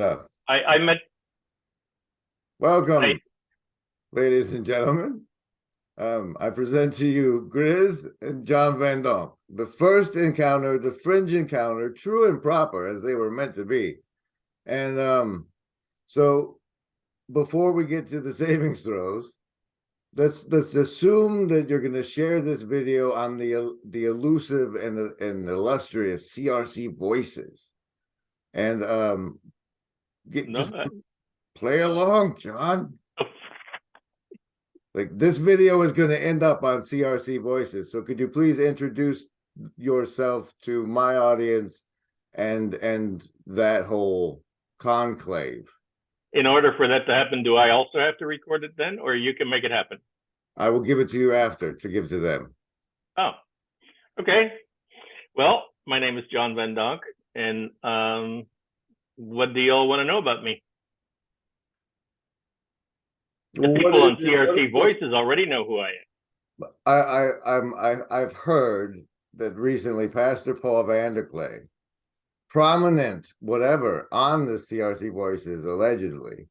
Oh, I met. I, welcome, ladies and gentlemen. I present to you Grizz and John Vandonk. The first encounter, the Fringe encounter, true and proper as they were meant to be. And so before we get to the savings throws, let's assume that you're going to share this video on the elusive and illustrious CRC voices. And no, just play along, John. Like, this video is going to end up on CRC Voices. So could you please introduce yourself to my audience and that whole conclave? in order for that to happen, do I also have to record it then, or you can make it happen? I will give it to you after to give to them. Oh, okay. Well, my name is John Vandonk, and what do y'all want to know about me? The Well, people on what CRC is this? Voices already know who I am. I've heard that recently Pastor Paul Vandonk, prominent whatever on the CRC Voices, allegedly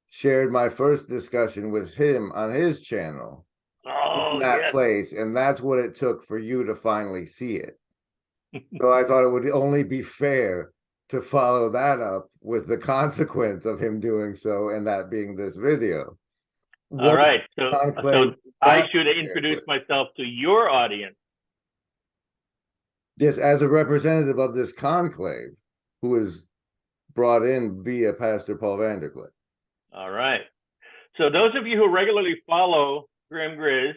shared my first discussion with him on his channel in Oh, that yes. place, and that's what it took for you to finally see it. So I thought it would only be fair to follow that up with the consequence of him doing so, and that being this video. All What right. So conclave I not should shared introduce with? myself to your audience. Yes, as a representative of this conclave, who is brought in via Pastor Paul Vandonk. All right. So those of you who regularly follow Grim Grizz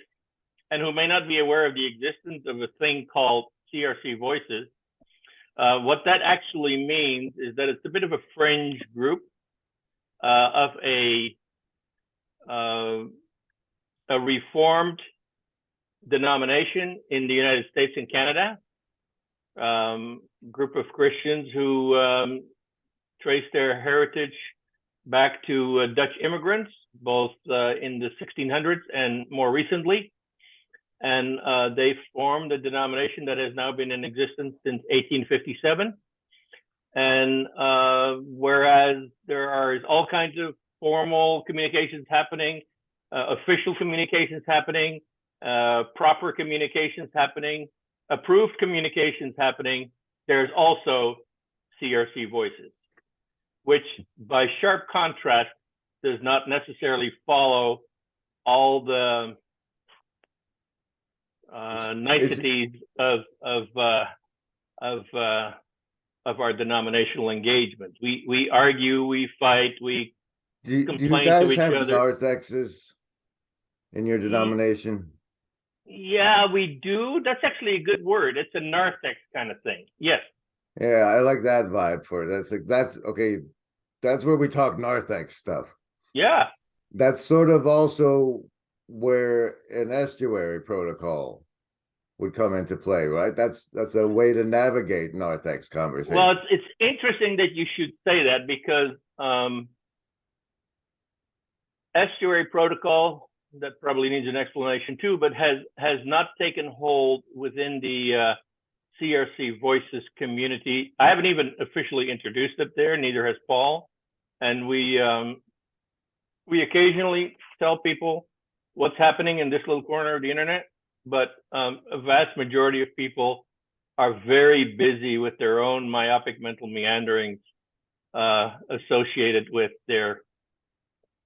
and who may not be aware of the existence of a thing called CRC Voices, what that actually means is that it's a bit of a fringe group of a reformed denomination in the United States and Canada, group of Christians who trace their heritage back to Dutch immigrants, both in the 1600s and more recently. And they formed a denomination that has now been in existence since 1857. And whereas there are all kinds of formal communications happening, official communications happening, proper communications happening, approved communications happening, there's also CRC Voices, which by sharp contrast does not necessarily follow all the niceties of our denominational engagements. We argue, we fight, we Do you complain to guys each have other. narthexes in your denomination? Yeah, we do. That's actually a good word. It's a narthex kind of thing. Yes. Yeah, I like that vibe for it. That's okay. That's where we talk narthex stuff. Yeah. That's sort of also where an estuary protocol would come into play, right? That's a way to navigate narthex conversation. Well, it's interesting that you should say that because estuary protocol, that probably needs an explanation too, but has not taken hold within the CRC Voices community. I haven't even officially introduced it there, neither has Paul. And we occasionally tell people what's happening in this little corner of the internet, but a vast majority of people are very busy with their own myopic mental meanderings associated with their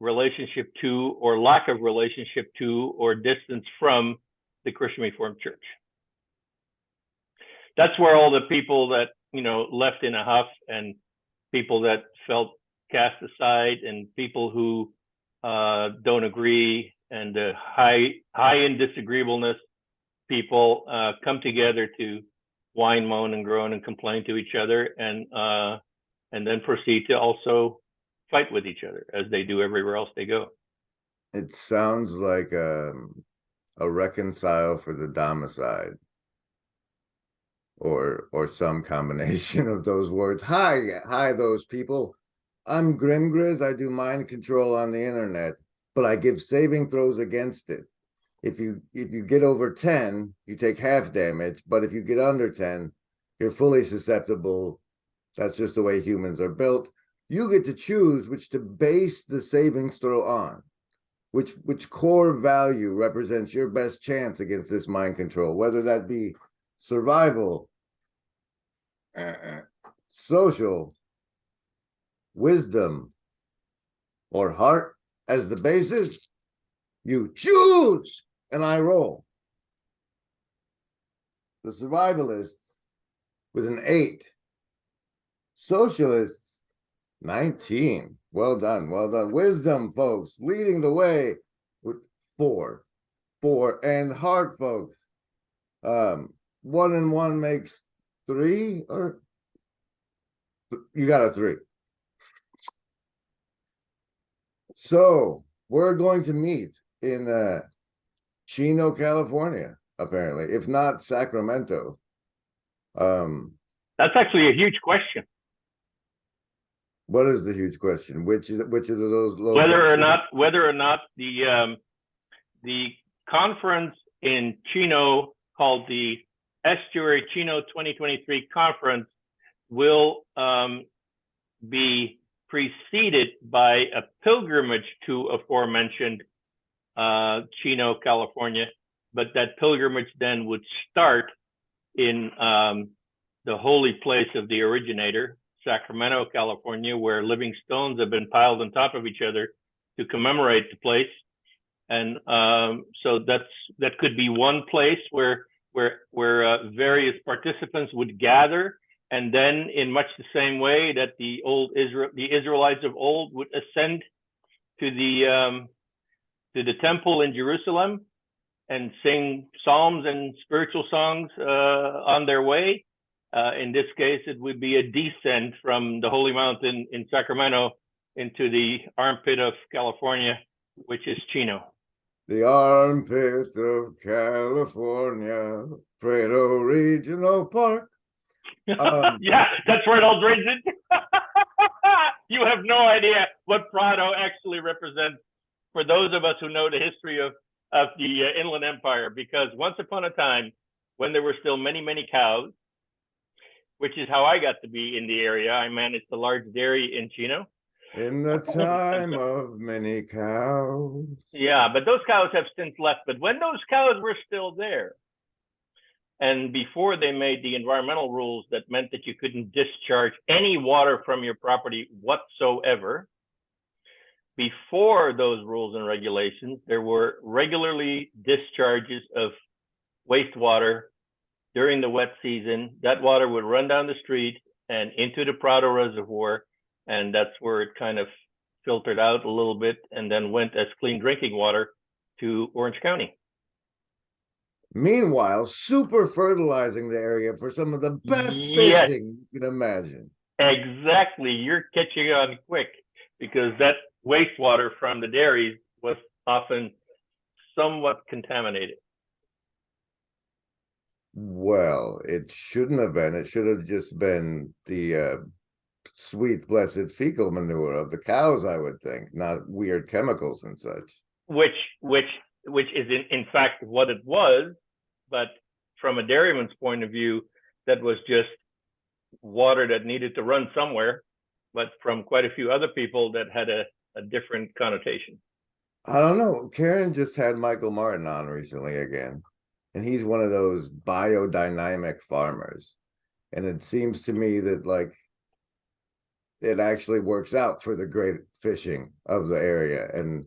relationship to, or lack of relationship to, or distance from the Christian Reformed Church. That's where all the people that, left in a huff, and people that felt cast aside, and people who don't agree, and the high in disagreeableness people come together to whine, moan, and groan and complain to each other, and then proceed to also fight with each other as they do everywhere else they go. It sounds like a reconcile for the domicide, or some combination of those words. Hi, those people. I'm Grimgriz. I do mind control on the internet, but I give saving throws against it. If you get over 10, you take half damage, but if you get under 10, you're fully susceptible. That's just the way humans are built. You get to choose which to base the savings throw on. Which core value represents your best chance against this mind control, whether that be survival, social, wisdom, or heart as the basis. You choose, and I roll. The survivalist with an 8. Socialist, 19. Well done, well done. Wisdom, folks, leading the way with 4. 4. And heart, folks. 1 and 1 makes 3, or you got a 3. So we're going to meet in Chino, California, apparently, if not Sacramento. That's actually a huge question. What is the huge question? Which of those locations? Whether or not the conference in Chino called the Estuary Chino 2023 conference will be preceded by a pilgrimage to aforementioned Chino, California, but that pilgrimage then would start in the holy place of the originator, Sacramento, California, where living stones have been piled on top of each other to commemorate the place. And so that could be one place where various participants would gather, and then in much the same way that the Israelites of old would ascend to the temple in Jerusalem and sing psalms and spiritual songs on their way. In this case, it would be a descent from the holy mountain in Sacramento into the armpit of California, which is Chino. The armpit of California, Prado Regional Park. Yeah, that's where it all drains into. You have no idea what Prado actually represents for those of us who know the history of the Inland Empire, because once upon a time, when there were still many, many cows, which is how I got to be in the area. I managed a large dairy in Chino. In the time of many cows. Yeah, but those cows have since left. But when those cows were still there, and before they made the environmental rules that meant that you couldn't discharge any water from your property whatsoever, before those rules and regulations, there were regularly discharges of wastewater during the wet season. That water would run down the street and into the Prado Reservoir, and that's where it kind of filtered out a little bit and then went as clean drinking water to Orange County. Meanwhile, super fertilizing the area for some of the best fishing you can imagine. Exactly. You're catching on quick, because that wastewater from the dairies was often somewhat contaminated. Well, it shouldn't have been. It should have just been the sweet, blessed fecal manure of the cows, I would think, not weird chemicals and such. Which is in fact what it was, but from a dairyman's point of view, that was just water that needed to run somewhere, but from quite a few other people that had a different connotation. I don't know. Karen just had Michael Martin on recently again, and he's one of those biodynamic farmers. And it seems to me that, like, it actually works out for the great fishing of the area. And,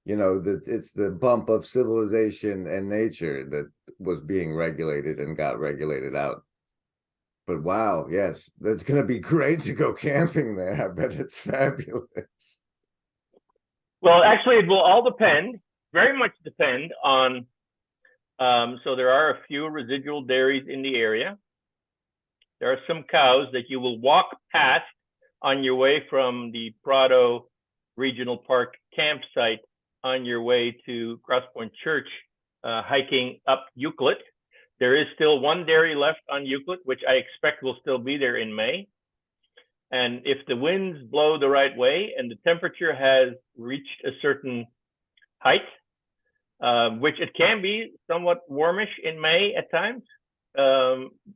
you know, that it's the bump of civilization and nature that was being regulated and got regulated out. But wow, yes, that's going to be great to go camping there. I bet it's fabulous. Well, actually, it will all depend, very much depend on, so there are a few residual dairies in the area. There are some cows that you will walk past on your way from the Prado Regional Park campsite on your way to Cross Point Church, hiking up Euclid. There is still one dairy left on Euclid, which I expect will still be there in May. And if the winds blow the right way and the temperature has reached a certain height, which it can be somewhat warmish in May at times,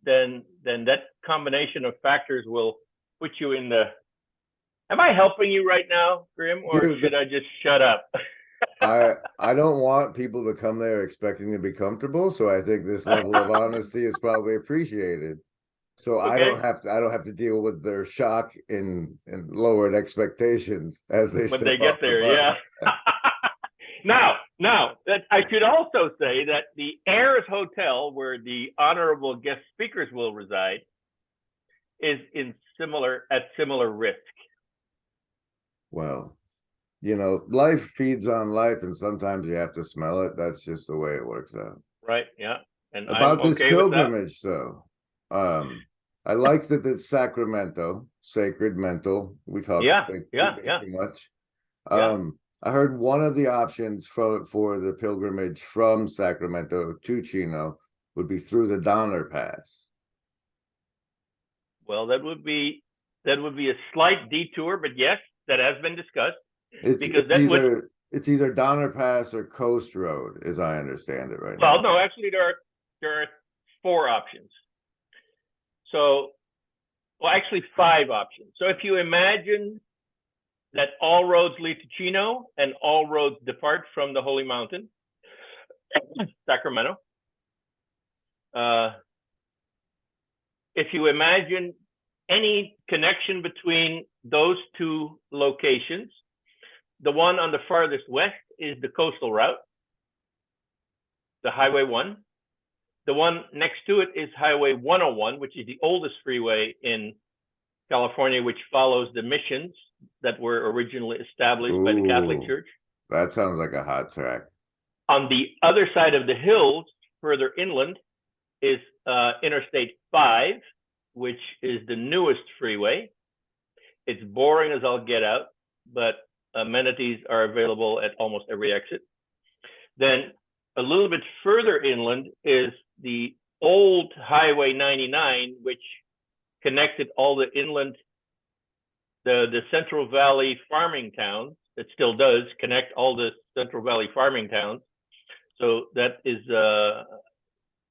then that combination of factors will put you in the Am I helping you right now, Grim, or Dude, should I just shut up? I don't want people to come there expecting to be comfortable, so I think this level of honesty is probably appreciated. So Okay. I don't have to deal with their shock and lowered expectations as they When step they off get the there, yeah. bus. Now that I should also say that the Heirs Hotel, where the honorable guest speakers will reside, is at similar risk. Well, you know, life feeds on life, and sometimes you have to smell it. That's just the way it works out. Right? Yeah, and I'm About this okay with that. pilgrimage, though, I like that it's Sacramento, sacred mental. We talk, Yeah, we yeah, think yeah, too much. yeah. I heard one of the options for the pilgrimage from Sacramento to Chino would be through the Donner Pass. Well, that would be a slight detour, but yes, that has been discussed because that would. It's either Donner Pass or Coast Road, as I understand it right now. Well, no, actually, there are four options. So, well, actually, five options. So, if you imagine that all roads lead to Chino and all roads depart from the Holy Mountain, Sacramento. If you imagine any connection between those two locations, the one on the farthest west is the coastal route, the Highway 1. The one next to it is Highway 101, which is the oldest freeway in California, which follows the missions that were originally established by the Catholic Church. That sounds like a hot track. On the other side of the hills, further inland, is Interstate 5, which is the newest freeway. It's boring as all get out, but amenities are available at almost every exit. Then a little bit further inland is the old Highway 99, which connected all the inland, the Central Valley farming towns. It still does connect all the Central Valley farming towns. So that is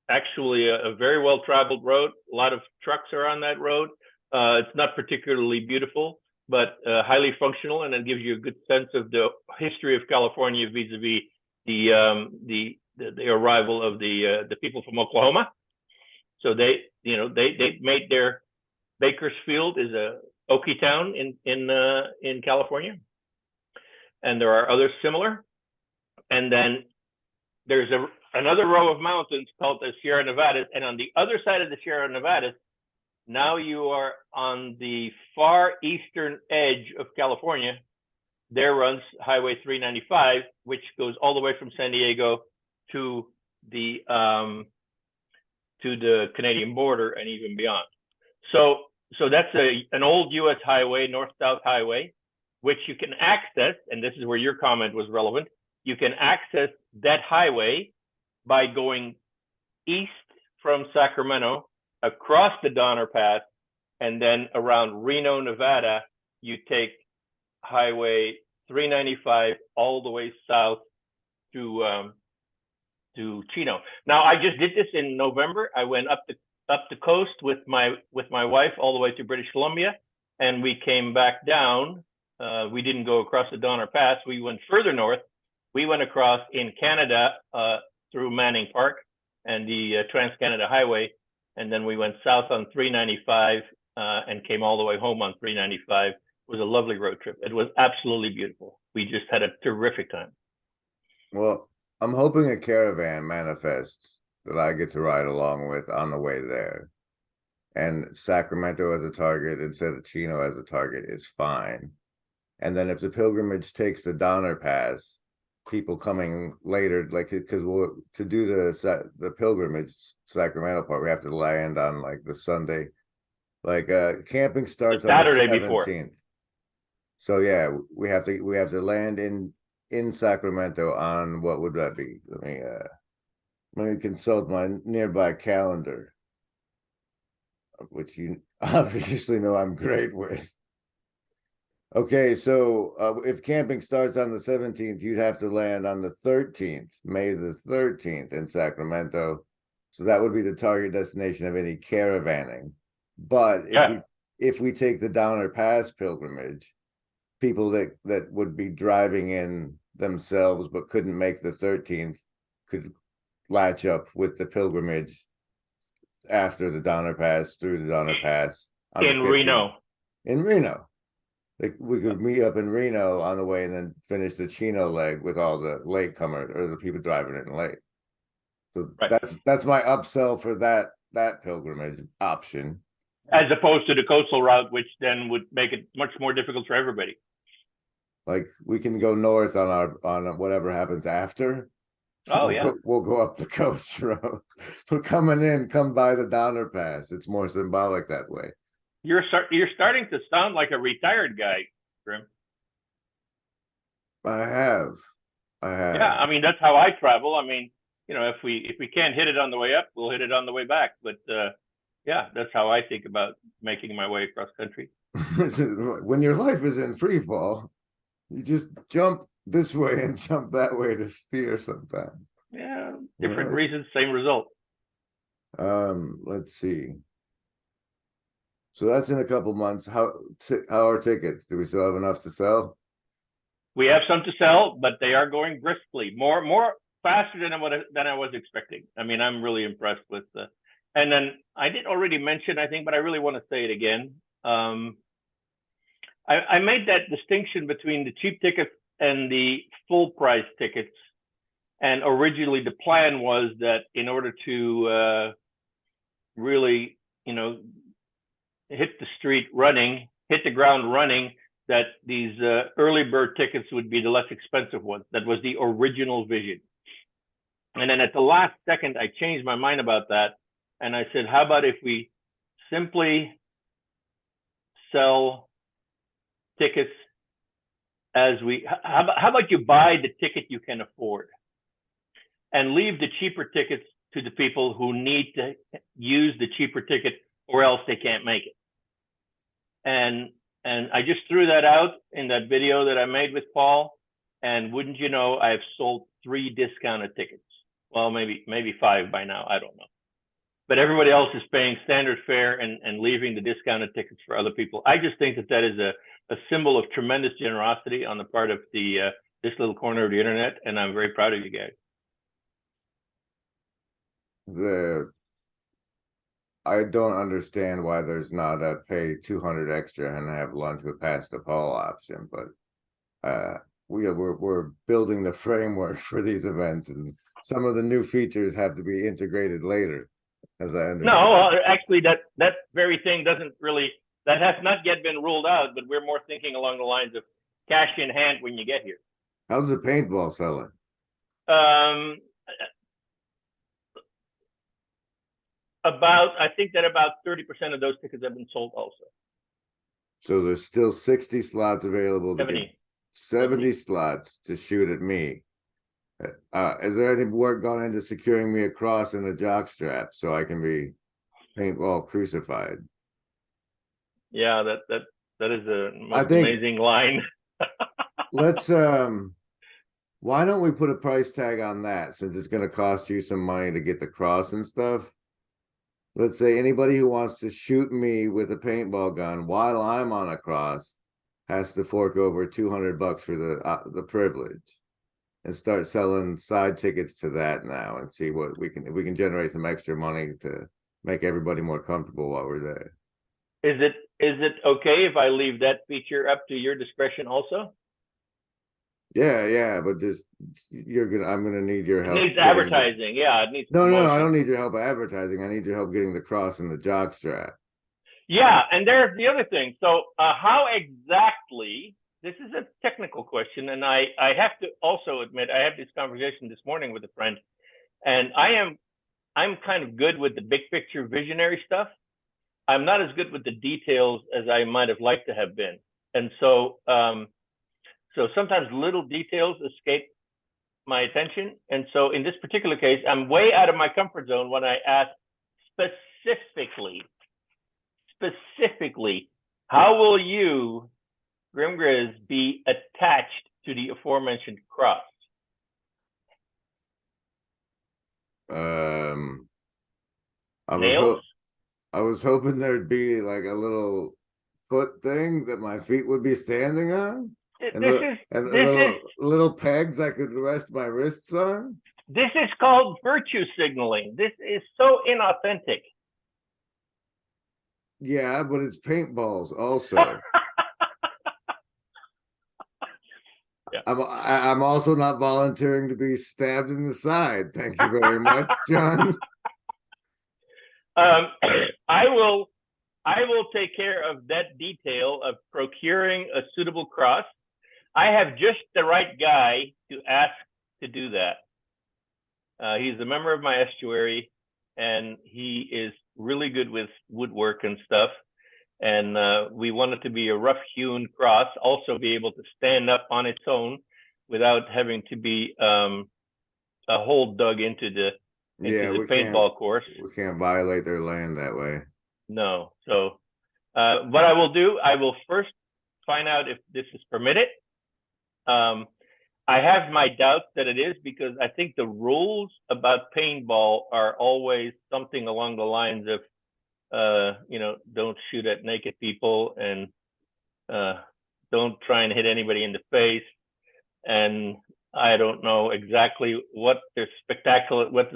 actually a very well-traveled road. A lot of trucks are on that road. It's not particularly beautiful, but highly functional, and it gives you a good sense of the history of California vis-a-vis the arrival of the people from Oklahoma. So they made their Bakersfield is a Okie town in California, and there are others similar. And then there's another row of mountains called the Sierra Nevadas, and on the other side of the Sierra Nevadas, now you are on the far eastern edge of California. There runs Highway 395, which goes all the way from San Diego to the Canadian border and even beyond. So that's an old U.S. highway, north-south highway, which you can access, and this is where your comment was relevant. You can access that highway by going east from Sacramento, across the Donner Pass, and then around Reno, Nevada, you take Highway 395 all the way south to Chino. Now, I just did this in November. I went up the coast with my wife all the way to British Columbia, and we came back down. We didn't go across the Donner Pass. We went further north. We went across in Canada through Manning Park and the Trans-Canada Highway, and then we went south on 395 and came all the way home on 395. It was a lovely road trip. It was absolutely beautiful. We just had a terrific time. Well, I'm hoping a caravan manifests that I get to ride along with on the way there. And Sacramento as a target instead of Chino as a target is fine. And then if the pilgrimage takes the Donner Pass, people coming later, like, because to do the pilgrimage Sacramento part, we have to land on like the Sunday, like camping starts on the Saturday 17th. before. So yeah, we have to land in Sacramento on, what would that be? Let me consult my nearby calendar, which you obviously know I'm great with. Okay, so if camping starts on the 17th, you'd have to land on the 13th, May the 13th in Sacramento. So that would be the target destination of any caravanning. But if we take the Donner Pass pilgrimage, people that would be driving in themselves but couldn't make the 13th could latch up with the pilgrimage after the Donner Pass, through the Donner Pass on the In 15th. Reno. In Reno. Like we could meet up in Reno on the way and then finish the Chino leg with all the latecomers or the people driving in late. So Right. that's my upsell for that pilgrimage option. As opposed to the coastal route, which then would make it much more difficult for everybody. Like we can go north on whatever happens after. Oh, yeah. We'll go up the coast road. We're coming in, come by the Donner Pass. It's more symbolic that way. You're starting to sound like a retired guy, Grim. I have. Yeah, I mean, that's how I travel. I mean, you know, if we can't hit it on the way up, we'll hit it on the way back. But yeah, that's how I think about making my way across country. When your life is in free fall, you just jump this way and jump that way to steer sometimes. Yeah, different reasons, same result. Let's see. So that's in a couple months. How are tickets? Do we still have enough to sell? We have some to sell, but they are going briskly, more faster than I was expecting. I mean, I'm really impressed with the. And then I did already mention, I think, but I really want to say it again. I made that distinction between the cheap tickets and the full price tickets. And originally the plan was that in order to really, you know, hit the ground running, that these early bird tickets would be the less expensive ones. That was the original vision. And then at the last second, I changed my mind about that. And I said, how about if we simply sell tickets how about you buy the ticket you can afford and leave the cheaper tickets to the people who need to use the cheaper ticket or else they can't make it. And I just threw that out in that video that I made with Paul. And wouldn't you know, I've sold 3 discounted tickets. Well, maybe 5 by now. I don't know. But everybody else is paying standard fare and leaving the discounted tickets for other people. I just think that is a symbol of tremendous generosity on the part of this little corner of the internet. And I'm very proud of you guys. I don't understand why there's not a pay 200 extra and have lunch with Pasta Paul option, but we're building the framework for these events, and some of the new features have to be integrated later, as I understand. No, actually, that very thing that has not yet been ruled out, but we're more thinking along the lines of cash in hand when you get here. How's the paintball selling? I think that about 30% of those tickets have been sold also. So there's still 60 slots available to 70 slots to shoot at me. Is there any work gone into securing me a cross and a jock strap so I can be paintball crucified? Yeah, that is a most amazing line. Let's why don't we put a price tag on that, since it's going to cost you some money to get the cross and stuff? Let's say anybody who wants to shoot me with a paintball gun while I'm on a cross has to fork over $200 for the privilege, and start selling side tickets to that now, and see what if we can generate some extra money to make everybody more comfortable while we're there. Is it okay if I leave that feature up to your discretion also? Yeah, but just I'm gonna need your help. It needs advertising. Yeah, it needs. No, I don't need your help advertising. I need your help getting the cross and the jock strap. Yeah, and there's the other thing. So how exactly, this is a technical question, and I have to also admit, I had this conversation this morning with a friend, and I'm kind of good with the big picture visionary stuff. I'm not as good with the details as I might have liked to have been. And so sometimes little details escape my attention. And so in this particular case, I'm way out of my comfort zone when I ask specifically, how will you, Grim Grizz, be attached to the aforementioned cross? I was hoping there'd be like a little foot thing that my feet would be standing on, and This the is and this is little pegs I could rest my wrists on. this is called virtue signaling. This is so inauthentic. Yeah, but it's paintballs also. Yeah. I'm also not volunteering to be stabbed in the side. Thank you very much, John. Um, I will take care of that detail of procuring a suitable cross. I have just the right guy to ask to do that. He's a member of my estuary, and he is really good with woodwork and stuff. And we want it to be a rough-hewn cross, also be able to stand up on its own without having to be a hole dug into the paintball course. We can't violate their land that way. No. So what I will do, I will first find out if this is permitted. I have my doubts that it is, because I think the rules about paintball are always something along the lines of, don't shoot at naked people, and don't try and hit anybody in the face. And I don't know exactly what the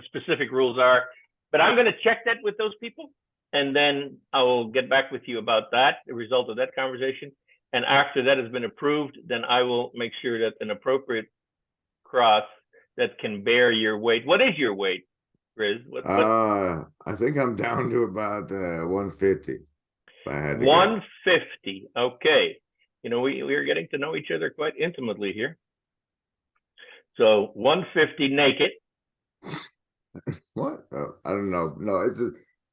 specific rules are, but I'm going to check that with those people, and then I will get back with you about that, the result of that conversation. And after that has been approved, then I will make sure that an appropriate cross that can bear your weight. What is your weight, Riz? I think I'm down to about 150. If I had to 150. Okay. We are getting to know each other quite intimately here. So 150 naked. What? Oh, I don't know. No, it's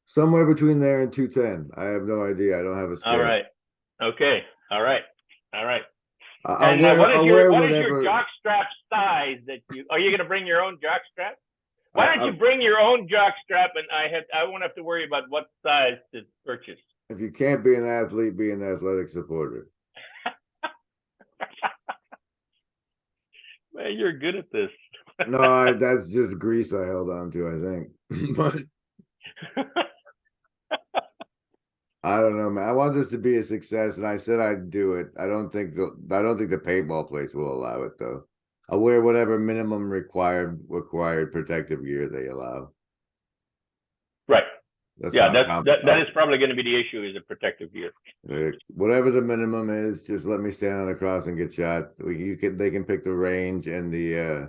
somewhere between there and 210. I have no idea. I don't have a scale. All right. Okay. All right. I'll what is your whatever jockstrap size that you? Are you going to bring your own jockstrap? Why don't you bring your own jockstrap, and I won't have to worry about what size to purchase. If you can't be an athlete, be an athletic supporter. Man, you're good at this. No, that's just grease I held on to, I think. But I don't know, man. I want this to be a success, and I said I'd do it. I don't think the paintball place will allow it, though. I'll wear whatever minimum required protective gear they allow. Right. That is probably going to be the issue, is a protective gear. Whatever the minimum is, just let me stand on the cross and get shot. They can pick the range and the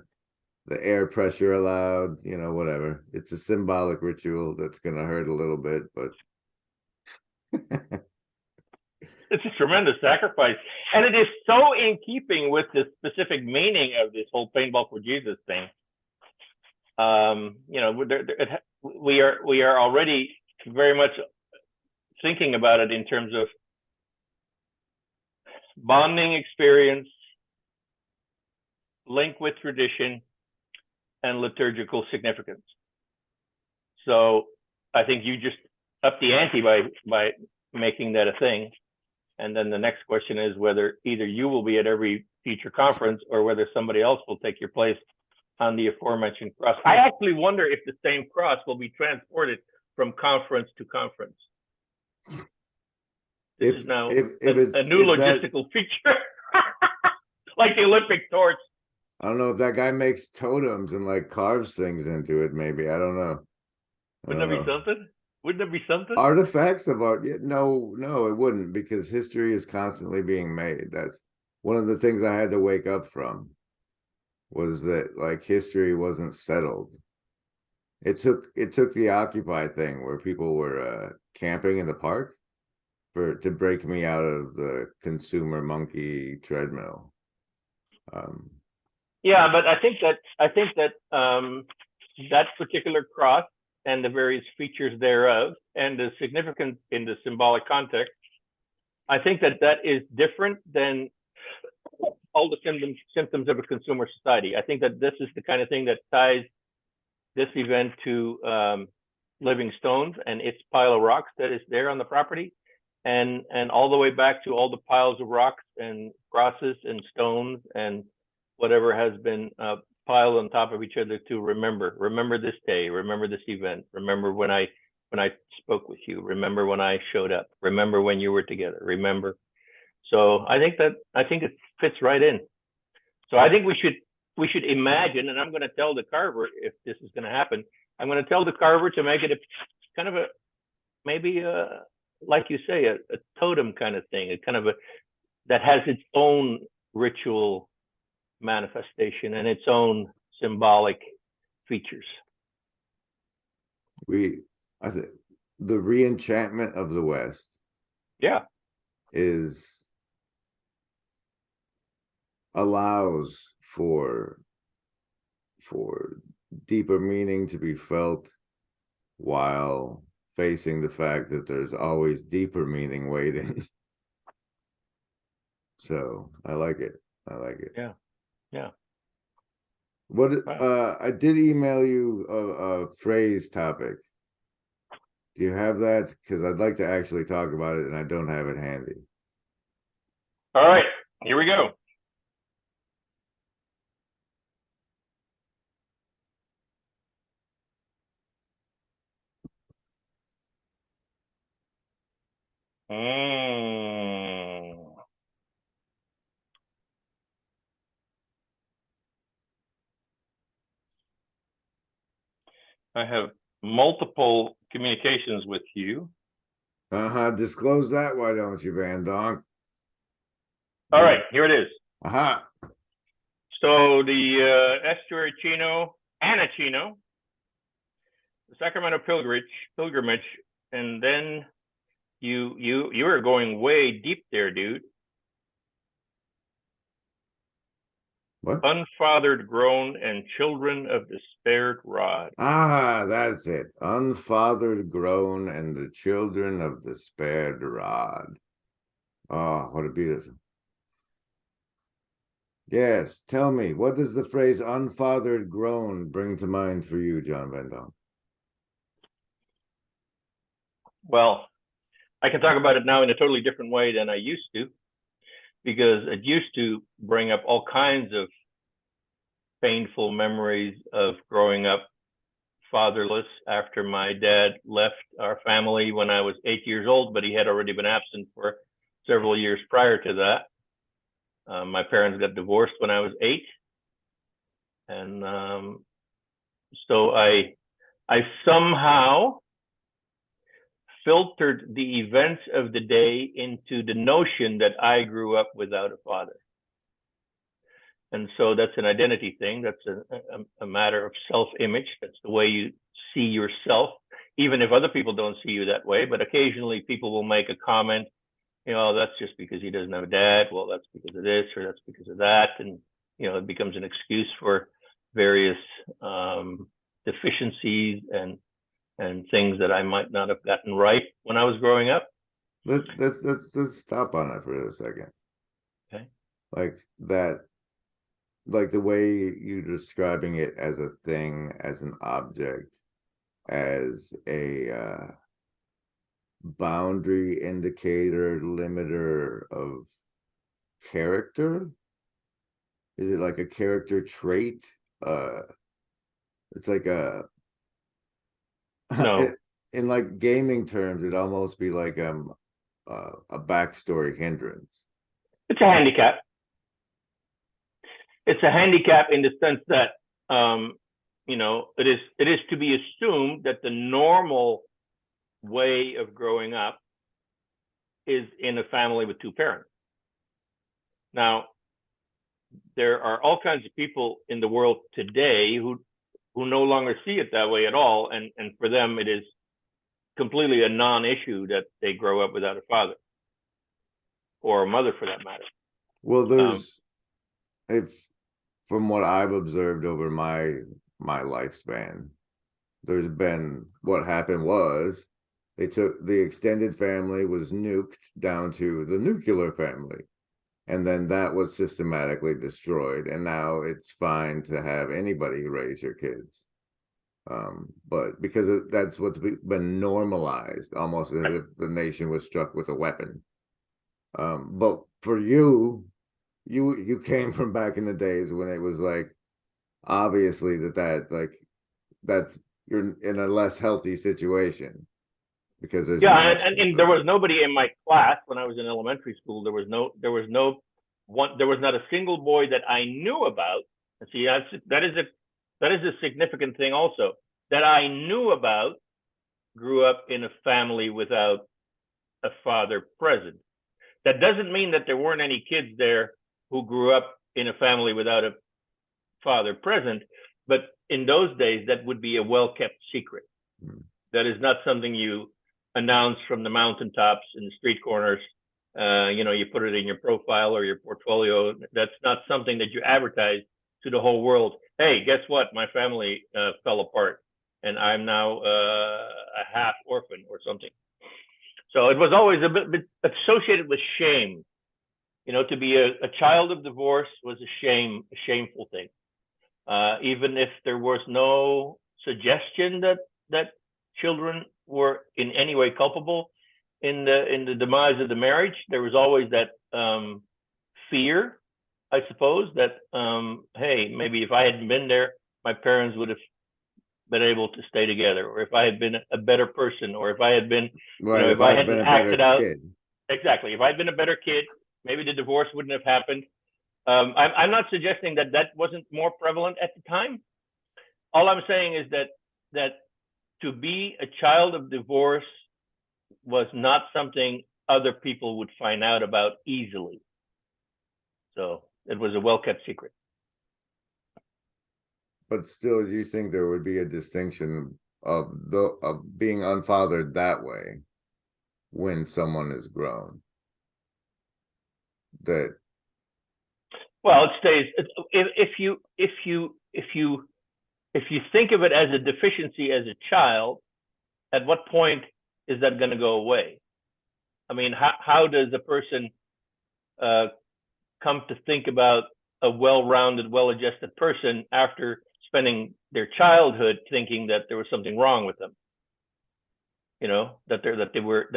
air pressure allowed, whatever. It's a symbolic ritual that's going to hurt a little bit, but it's a tremendous sacrifice, and it is so in keeping with the specific meaning of this whole paintball for Jesus thing. We are already very much thinking about it in terms of bonding experience, link with tradition, and liturgical significance. So I think you just up the ante by making that a thing. And then the next question is whether either you will be at every future conference or whether somebody else will take your place on the aforementioned cross. I actually wonder if the same cross will be transported from conference to conference. This is now a new logistical feature, like the Olympic torch. I don't know if that guy makes totems and like carves things into it. Maybe, I don't know. Wouldn't that be something? Wouldn't that be something? Artifacts of art? Yeah, no, it wouldn't, because history is constantly being made. That's one of the things I had to wake up from, was that like history wasn't settled. It took the Occupy thing where people were camping in the park to break me out of the consumer monkey treadmill. Yeah, but I think that that particular cross and the various features thereof and the significance in the symbolic context, I think that is different than all the symptoms of a consumer society. I think that this is the kind of thing that ties this event to living stones and its pile of rocks that is there on the property, and all the way back to all the piles of rocks and crosses and stones and whatever has been piled on top of each other to remember this day, remember this event, remember when I when I spoke with you. Remember when I showed up. Remember when you were together. Remember. So I think it fits right in. So I think we should imagine, and I'm going to tell the carver if this is going to happen. I'm going to tell the carver to make it a kind of a maybe like you say a totem kind of thing, a kind of a that has its own ritual manifestation and its own symbolic features. I think the re-enchantment of the West, yeah, allows for deeper meaning to be felt while facing the fact that there's always deeper meaning waiting. So I like it. Yeah. What Wow. I did email you a phrase topic. Do you have that? Because I'd like to actually talk about it and I don't have it handy. All right, here we go. I have multiple communications with you. Disclose that, why don't you, Vandonk? All right, here it is. Aha. So the estuary CHINO, Anna CHINO, the Sacramento pilgrimage, and then you are going way deep there, dude. What? Unfathered groan and children of the spared rod. That's it. Unfathered groan and the children of the spared rod. Oh, what a beautiful. Yes, tell me, what does the phrase unfathered groan bring to mind for you, John Vandonk? Well, I can talk about it now in a totally different way than I used to, because it used to bring up all kinds of painful memories of growing up fatherless after my dad left our family when I was 8 years old, but he had already been absent for several years prior to that. My parents got divorced when I was 8. And so I somehow filtered the events of the day into the notion that I grew up without a father. And so that's an identity thing. That's a matter of self-image. That's the way you see yourself, even if other people don't see you that way. But occasionally people will make a comment, that's just because he doesn't have a dad. Well, that's because of this, or that's because of that. And, it becomes an excuse for various deficiencies and things that I might not have gotten right when I was growing up. Let's stop on that for a second. Okay. Like that, like the way you're describing it as a thing, as an object, as a boundary indicator, limiter of character. Is it like a character trait? It's like a No. in like gaming terms, it'd almost be like a backstory hindrance. It's a handicap. It's a handicap in the sense that it is to be assumed that the normal way of growing up is in a family with 2 parents. Now, there are all kinds of people in the world today who no longer see it that way at all, and for them it is completely a non-issue that they grow up without a father or a mother, for that matter. Well, from what I've observed over my lifespan, there's been, what happened was they took the extended family was nuked down to the nuclear family, and then that was systematically destroyed, and now it's fine to have anybody raise your kids. But because that's what's been normalized, almost as if the nation was struck with a weapon. But for you came from back in the days when it was like, obviously that's you're in a less healthy situation. because there's an Yeah, absence and there of. was nobody in my class when I was in elementary school. There was not a single boy that I knew about. And see, that is a significant thing also, that I knew about grew up in a family without a father present. That doesn't mean that there weren't any kids there who grew up in a family without a father present, but in those days that would be a well-kept secret. Hmm. That is not something you announce from the mountaintops in the street corners. You put it in your profile or your portfolio. That's not something that you advertise to the whole world. Hey, guess what? My family fell apart, and I'm now a half orphan or something. So it was always a bit associated with shame. To be a child of divorce was a shameful thing. Even if there was no suggestion that children were in any way culpable in the demise of the marriage, there was always that fear, I suppose, that hey, maybe if I hadn't been there, my parents would have been able to stay together, or if I had been a better person, or if I had been, Right, if if I I'd been hadn't a better acted out kid. exactly, if I'd been a better kid, maybe the divorce wouldn't have happened. I'm not suggesting that wasn't more prevalent at the time. All I'm saying is that to be a child of divorce was not something other people would find out about easily. So it was a well-kept secret. But still, you think there would be a distinction of being unfathered that way when someone is grown? That Well, it stays. If you think of it as a deficiency as a child, at what point is that going to go away? I mean, how does a person come to think about a well-rounded, well-adjusted person after spending their childhood thinking that there was something wrong with them? That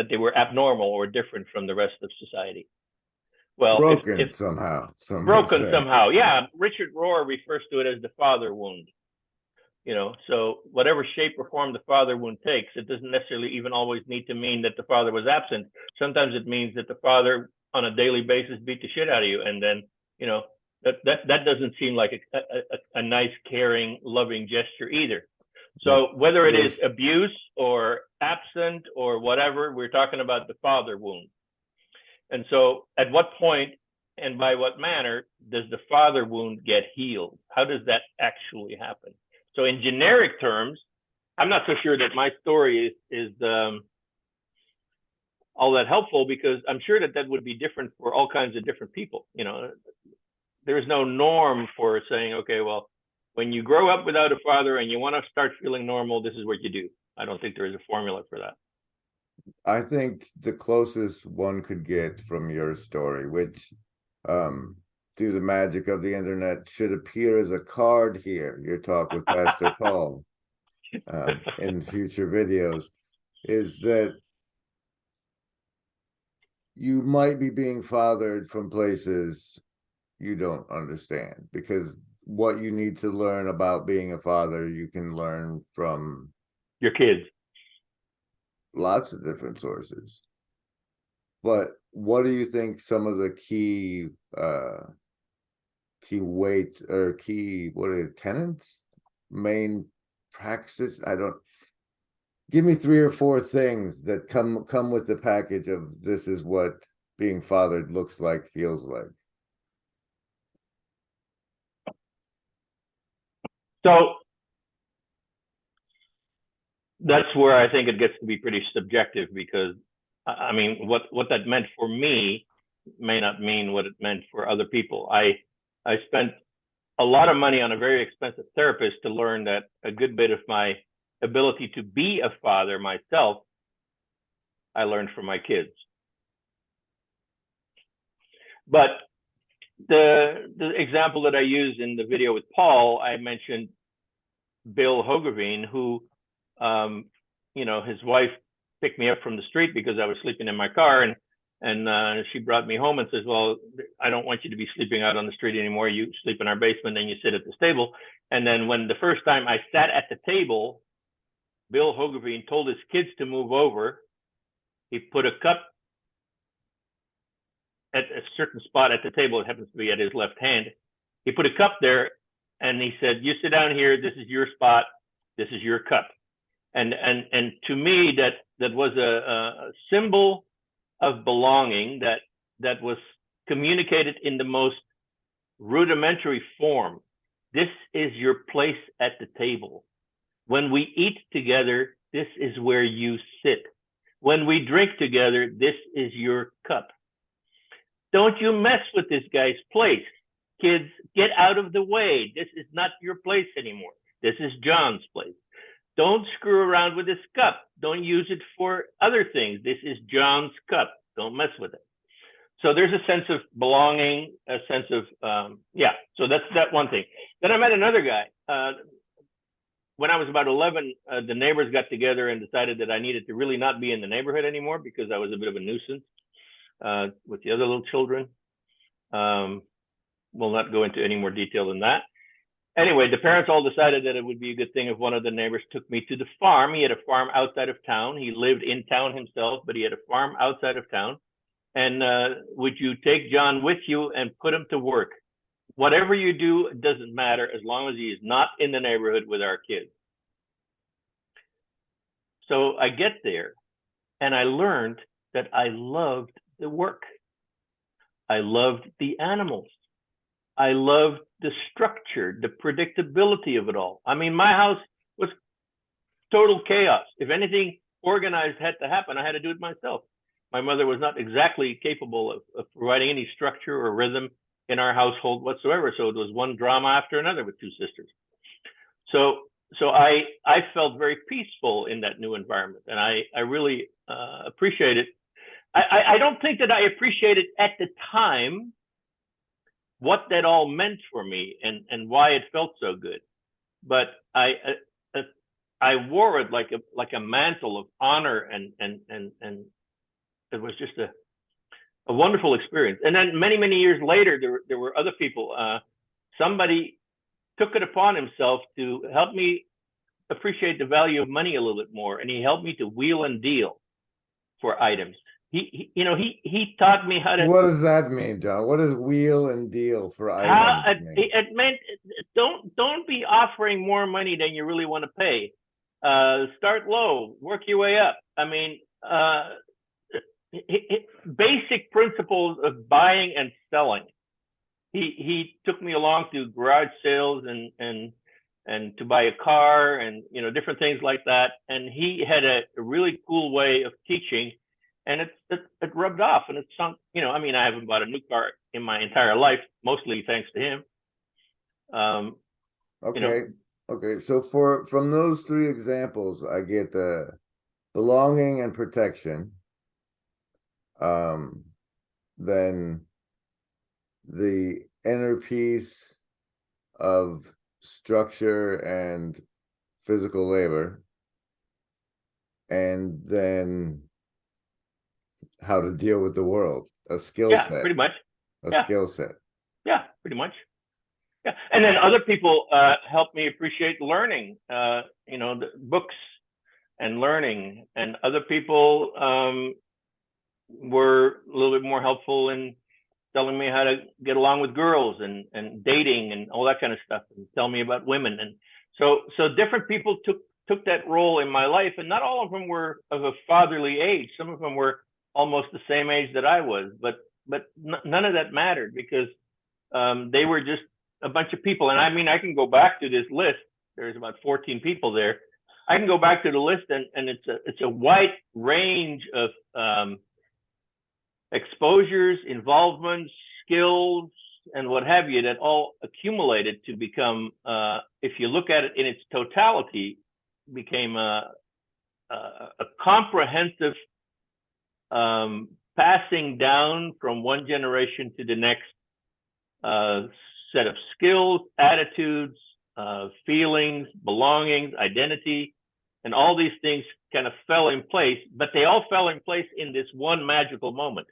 they were abnormal or different from the rest of society. Well, if broken somehow, some would broken say. somehow, yeah. Richard Rohr refers to it as the father wound. So whatever shape or form the father wound takes, it doesn't necessarily even always need to mean that the father was absent. Sometimes it means that the father on a daily basis beat the shit out of you, and then that doesn't seem like a nice, caring, loving gesture either. So whether it is abuse or absent or whatever, we're talking about the father wound. And so at what point and by what manner does the father wound get healed? How does that actually happen? So in generic terms, I'm not so sure that my story is all that helpful, because I'm sure that would be different for all kinds of different people. There is no norm for saying, okay, well, when you grow up without a father and you want to start feeling normal, this is what you do. I don't think there is a formula for that. I think the closest one could get from your story, which through the magic of the internet should appear as a card here, your talk with Pastor Paul in future videos, is that you might be being fathered from places you don't understand, because what you need to learn about being a father, you can learn from your kids. Lots of different sources. But what do you think some of the key weights or what are tenets, main praxis? Give me 3 or 4 things that come with the package of this is what being fathered looks like, feels like. So that's where I think it gets to be pretty subjective, because I mean, what that meant for me may not mean what it meant for other people. I spent a lot of money on a very expensive therapist to learn that a good bit of my ability to be a father myself, I learned from my kids. But the example that I used in the video with Paul, I mentioned Bill Hogeveen, who, his wife picked me up from the street because I was sleeping in my car, and she brought me home and says, well, I don't want you to be sleeping out on the street anymore. You sleep in our basement and you sit at this table. And then when the first time I sat at the table, Bill Hogeveen told his kids to move over he put a cup at a certain spot at the table. It happens to be at his left hand. He put a cup there, and he said, "You sit down here. This is your spot. This is your cup." And to me, that was a symbol of belonging that was communicated in the most rudimentary form. This is your place at the table. When we eat together, this is where you sit. When we drink together, this is your cup. Don't you mess with this guy's place. Kids, get out of the way. This is not your place anymore. This is John's place. Don't screw around with this cup. Don't use it for other things. This is John's cup. Don't mess with it. So there's a sense of belonging, a sense of, so that's that one thing. Then I met another guy. When I was about 11, the neighbors got together and decided that I needed to really not be in the neighborhood anymore because I was a bit of a nuisance with the other little children. We'll not go into any more detail than that. Anyway, the parents all decided that it would be a good thing if one of the neighbors took me to the farm. He had a farm outside of town. He lived in town himself, but he had a farm outside of town. And would you take John with you and put him to work? Whatever you do, it doesn't matter as long as he is not in the neighborhood with our kids. So I get there and I learned that I loved the work. I loved the animals. I loved the structure, the predictability of it all. I mean, my house was total chaos. If anything organized had to happen, I had to do it myself. My mother was not exactly capable of providing any structure or rhythm in our household whatsoever. So it was one drama after another with two sisters. So I felt very peaceful in that new environment, and I really appreciate it. I don't think that I appreciated at the time what that all meant for me and why it felt so good, but I wore it like a mantle of honor, and it was just a wonderful experience. And then many years later, there were other people. Somebody took it upon himself to help me appreciate the value of money a little bit more, and he helped me to wheel and deal for items. He taught me how to. What does that mean, John? What does wheel and deal for items mean? It meant don't be offering more money than you really want to pay. Start low, work your way up. I mean, basic principles of buying and selling. He took me along to garage sales and to buy a car and different things like that. And he had a really cool way of teaching, and it rubbed off, and it sunk. I mean, I haven't bought a new car in my entire life, mostly thanks to him. Okay. So from those three examples, I get the belonging and protection. Then the inner peace of structure and physical labor, and then how to deal with the world, a skill set. Yeah, pretty much. Skill set. Yeah, pretty much. Yeah, and then other people helped me appreciate learning, the books and learning, and other people were a little bit more helpful in telling me how to get along with girls and dating and all that kind of stuff, and tell me about women. And so different people took that role in my life, and not all of them were of a fatherly age. Some of them were almost the same age that I was, but none of that mattered, because they were just a bunch of people. And I mean, I can go back to this list. There's about 14 people there. I can go back to the list, and it's a wide range of exposures, involvements, skills, and what have you, that all accumulated to become, if you look at it in its totality, became a comprehensive passing down from one generation to the next set of skills, attitudes, feelings, belongings, identity, and all these things kind of fell in place, but they all fell in place in this one magical moment.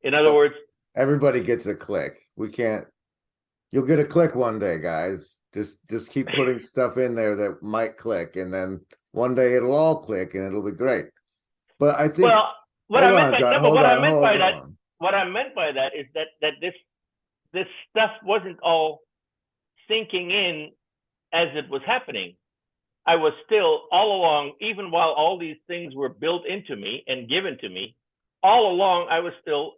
In other words, everybody gets a click. You'll get a click one day, guys. Just keep putting stuff in there that might click, and then one day it'll all click and it'll be great. But I think, Well, what I hold meant on, by John, no, but hold what I on, meant hold by that, on. what I meant by that is that this stuff wasn't all sinking in as it was happening. I was still all along, even while all these things were built into me and given to me, all along I was still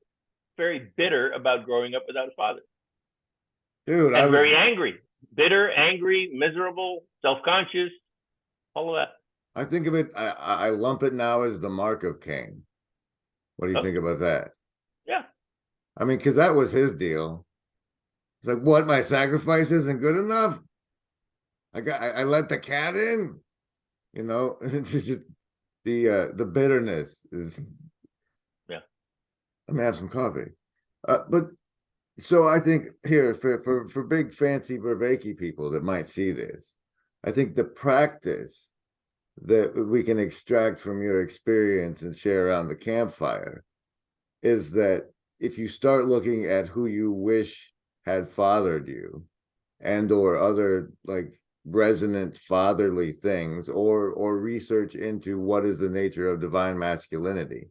very bitter about growing up without a father. Dude, And very angry, bitter, angry, miserable, self-conscious, all of that. I think of it, I lump it now as the mark of Cain. What do you think about that? Yeah. I mean, because that was his deal. It's like, what? My sacrifice isn't good enough. I let the cat in. You know, it's just the bitterness is. Yeah. Let me have some coffee. But so I think here for big fancy Vervaeke people that might see this, I think the practice that we can extract from your experience and share around the campfire is that if you start looking at who you wish had fathered you and or other like resonant fatherly things or research into what is the nature of divine masculinity,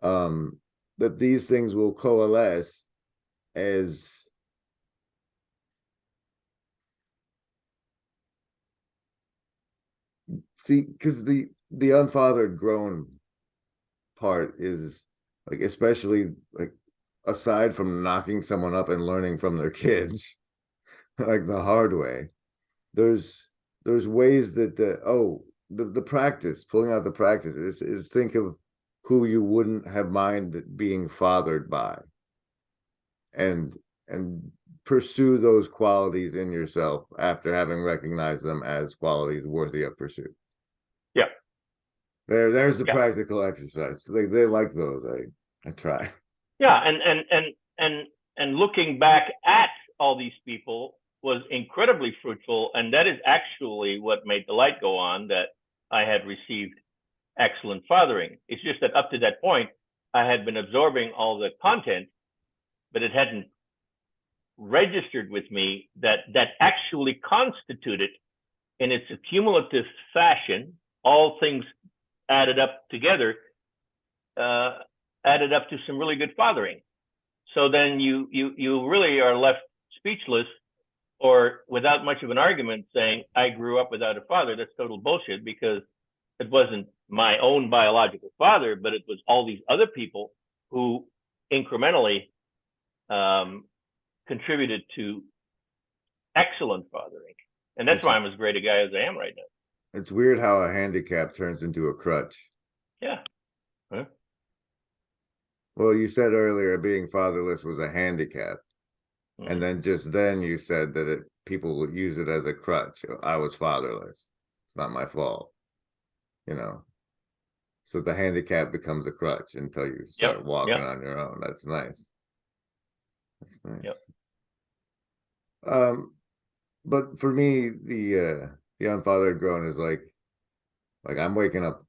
that these things will coalesce as see, because the unfathered grown part is like, especially like aside from knocking someone up and learning from their kids like the hard way, there's ways that the practice, pulling out the practice is think of who you wouldn't have mind being fathered by, and pursue those qualities in yourself after having recognized them as qualities worthy of pursuit. Yeah. There's the practical exercise. They like those. I try. Yeah, and looking back at all these people was incredibly fruitful, and that is actually what made the light go on, that I had received excellent fathering. It's just that up to that point, I had been absorbing all the content, but it hadn't registered with me that actually constituted, in its accumulative fashion, all things added up together, added up to some really good fathering. So then you really are left speechless or without much of an argument saying, I grew up without a father. That's total bullshit, because it wasn't my own biological father, but it was all these other people who incrementally contributed to excellent fathering. And that's why I'm as great a guy as I am right now. It's weird how a handicap turns into a crutch. Yeah. Huh? Well, you said earlier being fatherless was a handicap. And then just then you said that people would use it as a crutch. I was fatherless. It's not my fault. You know. So the handicap becomes a crutch until you start walking on your own. That's nice. That's nice. Yep. But for me, the unfathered grown is like I'm waking up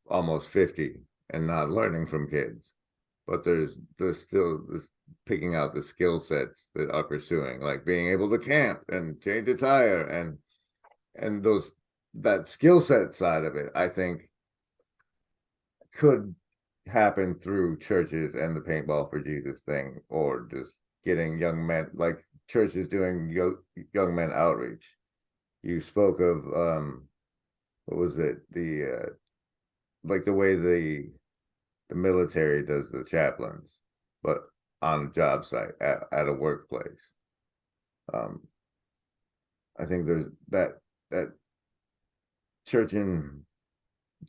almost 50 and not learning from kids. But there's still this picking out the skill sets that are pursuing, like being able to camp and change a tire and that skill set side of it, I think could happen through churches and the Paintball for Jesus thing, or just getting young men, like churches doing young men outreach. You spoke of what was it, the like the way the military does the chaplains, but on a job site at a workplace. I think there's that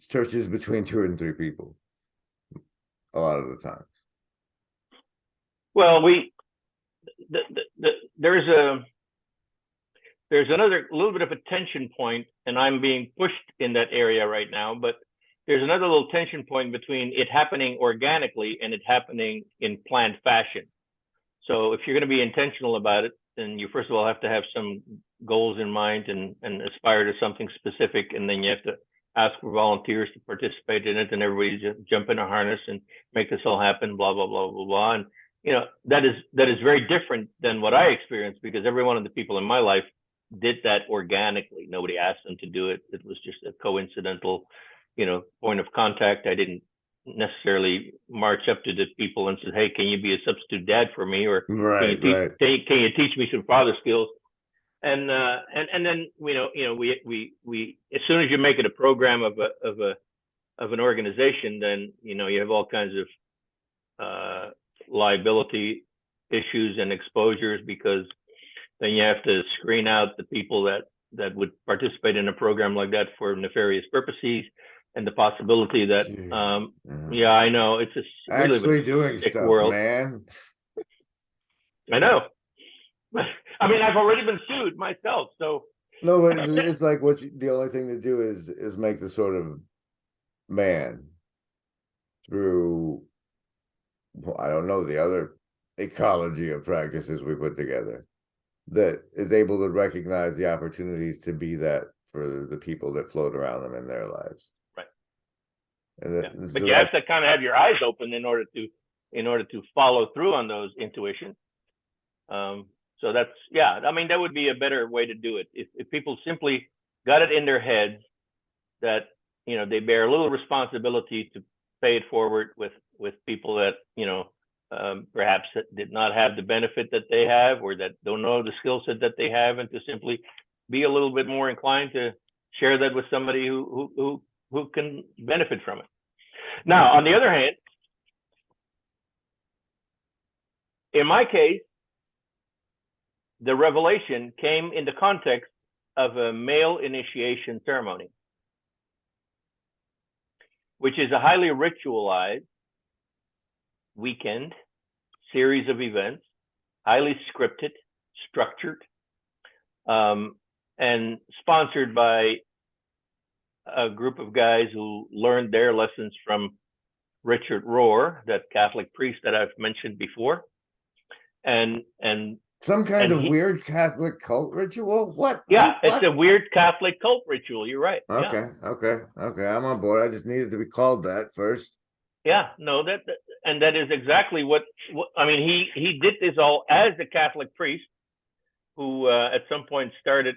churches between 2 and 3 people a lot of the times. Well, there's another little bit of a tension point, and I'm being pushed in that area right now, but there's another little tension point between it happening organically and it happening in planned fashion. So if you're going to be intentional about it, then you first of all have to have some goals in mind and aspire to something specific, and then you have to ask for volunteers to participate in it, and everybody just jump in a harness and make this all happen, blah, blah, blah, blah, blah. And, you know, that is very different than what I experienced, because every one of the people in my life did that organically. Nobody asked them to do it. It was just a coincidental, point of contact. I didn't necessarily march up to the people and say, "Hey, can you be a substitute dad for me?" Or Right, right. can you teach me some father skills? And then we as soon as you make it a program of an organization, then you have all kinds of liability issues and exposures, because then you have to screen out the people that would participate in a program like that for nefarious purposes, and the possibility that Yeah. I know it's we live in Actually a doing sick stuff, world. man. I know. I mean, I've already been sued myself, so No, but it's like the only thing to do is make the sort of man through, I don't know, the other ecology of practices we put together, that is able to recognize the opportunities to be that for the people that float around them in their lives. Right. And But so you have to kind of have your eyes open in order to follow through on those intuitions. So that's, I mean, that would be a better way to do it. If people simply got it in their heads that, they bear a little responsibility to pay it forward with people that, perhaps did not have the benefit that they have, or that don't know the skill set that they have, and to simply be a little bit more inclined to share that with somebody who can benefit from it. Now, on the other hand, in my case, the revelation came in the context of a male initiation ceremony, which is a highly ritualized weekend series of events, highly scripted, structured, and sponsored by a group of guys who learned their lessons from Richard Rohr, that Catholic priest that I've mentioned before. And some kind of weird Catholic cult ritual? What? Yeah, what? It's a weird Catholic cult ritual. You're right. Okay, okay. I'm on board. I just needed to be called that first. Yeah, no, that is exactly what I mean. He did this all as a Catholic priest who at some point started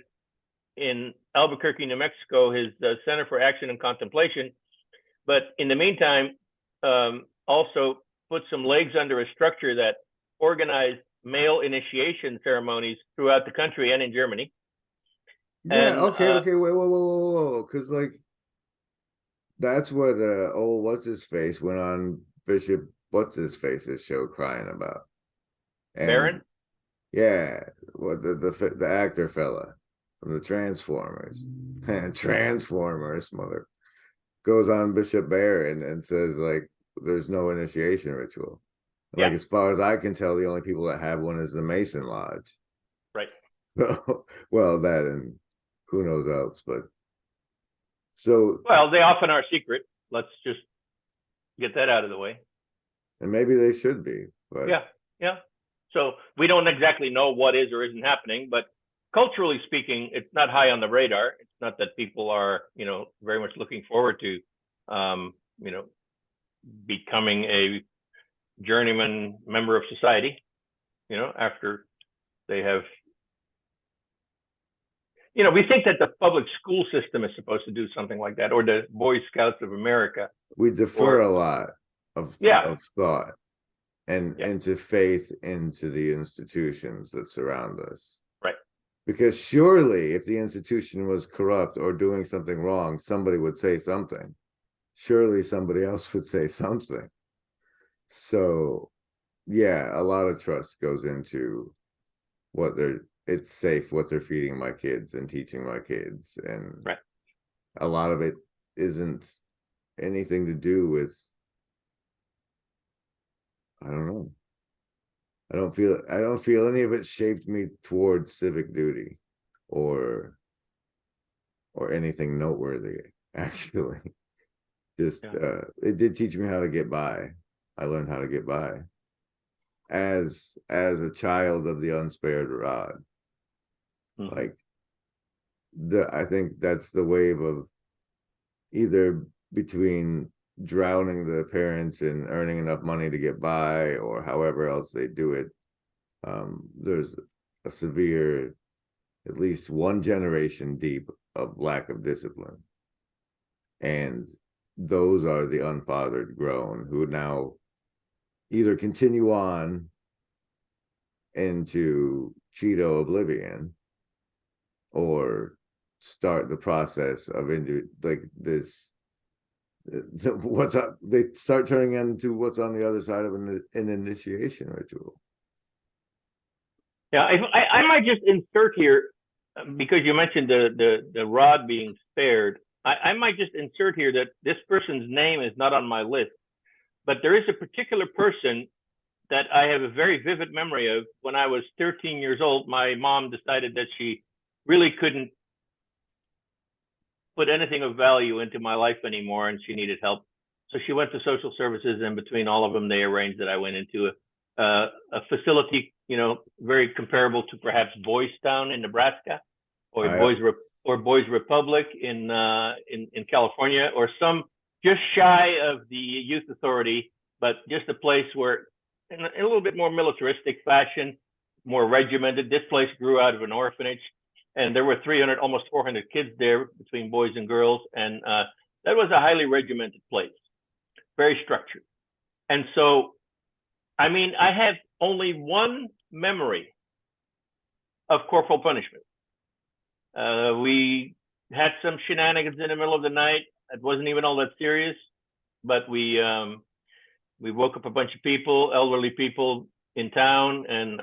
in Albuquerque, New Mexico, his Center for Action and Contemplation. But in the meantime, also put some legs under a structure that organized male initiation ceremonies throughout the country and in Germany. Yeah, and, okay, wait, whoa, because like that's what what's his face went on Bishop what's his face's show crying about. And Baron? Yeah, what the actor fella from the Transformers. Transformers, mother, goes on Bishop Barron and says like there's no initiation ritual. And like as far as I can tell, the only people that have one is the Mason Lodge. Right. Well, that and who knows else, but so well, they often are secret. Let's just get that out of the way. And maybe they should be, but yeah. So we don't exactly know what is or isn't happening, but culturally speaking, it's not high on the radar. It's not that people are, very much looking forward to, becoming a journeyman member of society, after they have, we think that the public school system is supposed to do something like that, or the Boy Scouts of America. We defer a lot of thought and into faith into the institutions that surround us. Right. Because surely if the institution was corrupt or doing something wrong, somebody would say something. Surely somebody else would say something. So yeah, a lot of trust goes into it's safe what they're feeding my kids and teaching my kids. And a lot of it isn't anything to do with, I don't know. I don't feel any of it shaped me towards civic duty or anything noteworthy, actually. Just it did teach me how to get by. I learned how to get by as a child of the unspared rod. Mm-hmm. Like I think that's the wave of either between drowning the parents and earning enough money to get by, or however else they do it. There's a severe, at least one generation deep of lack of discipline. And those are the unfathered grown who now either continue on into Cheeto oblivion or start the process of like this what's up, they start turning into what's on the other side of an initiation ritual. Yeah, I might just insert here, because you mentioned the rod being spared. I might just insert here that this person's name is not on my list, but there is a particular person that I have a very vivid memory of. When I was 13 years old, my mom decided that she really couldn't put anything of value into my life anymore, and she needed help. So she went to social services, and between all of them, they arranged that I went into a facility, you know, very comparable to perhaps Boys Town in Nebraska, or Boys Republic in California, or some just shy of the youth authority, but just a place where, in a little bit more militaristic fashion, more regimented. This place grew out of an orphanage, and there were 300, almost 400 kids there between boys and girls, and that was a highly regimented place, very structured. And so, I mean, I have only one memory of corporal punishment. We had some shenanigans in the middle of the night. It wasn't even all that serious, but we woke up a bunch of people, elderly people in town, and